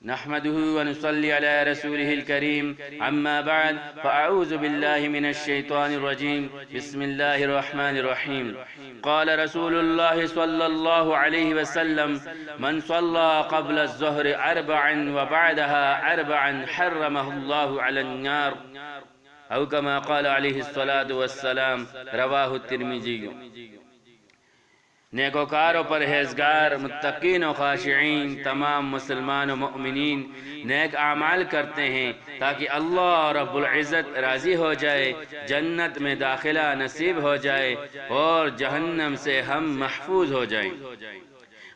نحمده ونصلي على رسوله الكريم أما بعد فأعوذ بالله من الشيطان الرجيم بسم الله الرحمن الرحيم قال رسول الله صلى الله عليه وسلم من صلى قبل الظهر أربعا وبعدها أربعا حرمه الله على النار أو كما قال عليه الصلاة والسلام رواه الترمذي۔ نیکوکار و پرہیزگار متقین و خاشعین تمام مسلمان و مؤمنین نیک اعمال کرتے ہیں تاکہ اللہ رب العزت راضی ہو جائے، جنت میں داخلہ نصیب ہو جائے اور جہنم سے ہم محفوظ ہو جائیں۔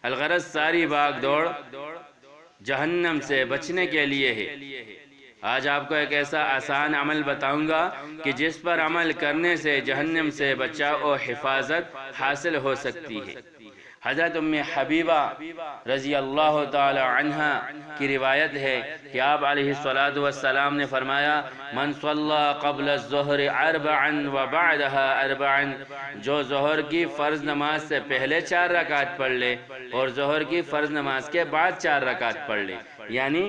الغرض ساری باغ دوڑ جہنم سے بچنے کے لیے ہے۔ آج آپ کو ایک ایسا آسان عمل بتاؤں گا کہ جس پر عمل کرنے سے جہنم سے بچاؤ و حفاظت حاصل ہو سکتی ہے۔ حضرت ام حبیبہ رضی اللہ تعالی عنہ کی روایت ہے کہ آپ علیہ السلام نے فرمایا من صلی قبل الظہر اربعا وبعدها اربعا، جو ظہر کی فرض نماز سے پہلے 4 رکعت پڑھ لے اور ظہر کی فرض نماز کے بعد 4 رکعت پڑھ لے، یعنی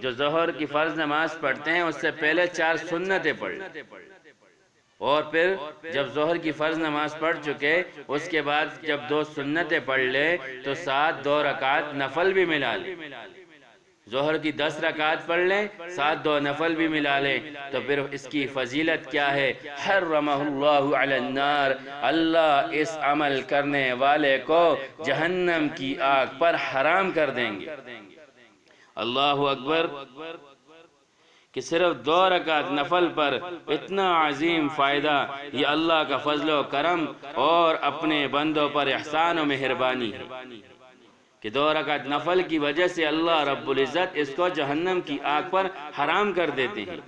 جو ظہر کی فرض نماز پڑھتے ہیں اس سے پہلے 4 سنتیں پڑھ لیں، اور پھر جب ظہر کی فرض نماز پڑھ چکے اس کے بعد جب 2 سنتیں پڑھ لے تو ساتھ 2 رکعت نفل بھی ملا لے۔ ظہر کی 10 رکعت پڑھ لیں، ساتھ 2 نفل بھی ملا لیں، تو پھر اس کی فضیلت کیا ہے؟ حرمہ اللہ علی النار، اللہ اس عمل کرنے والے کو جہنم کی آگ پر حرام کر دیں گے۔ اللہ اکبر، کہ صرف 2 رکعت نفل پر اتنا عظیم فائدہ، یہ اللہ کا فضل و کرم اور اپنے بندوں پر احسان و مہربانی ہے کہ 2 رکعت نفل کی وجہ سے اللہ رب العزت اس کو جہنم کی آگ پر حرام کر دیتے ہیں۔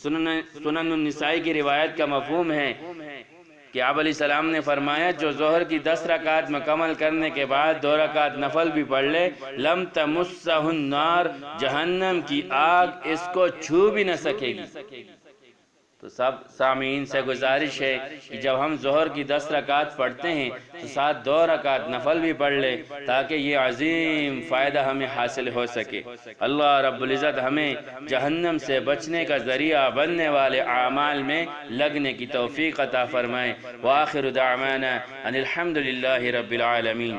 سنن النسائی کی روایت کا مفہوم ہے کہ آپ علیہ السلام نے فرمایا جو ظہر کی 10 رکعت مکمل کرنے کے بعد 2 رکعت نفل بھی پڑھ لے لم تمسہ النار، جہنم کی آگ اس کو چھو بھی نہ سکے گی۔ تو سب سامعین سے گزارش ہے کہ جب ہم ظہر کی 10 رکعت پڑھتے ہیں تو ساتھ 2 رکعت نفل بھی پڑھ لے تاکہ یہ عظیم فائدہ ہمیں حاصل ہو سکے۔ اللہ رب العزت ہمیں جہنم سے بچنے کا ذریعہ بننے والے اعمال میں لگنے کی توفیق عطا فرمائے۔ وآخر دعوانا ان الحمد للہ رب العالمین۔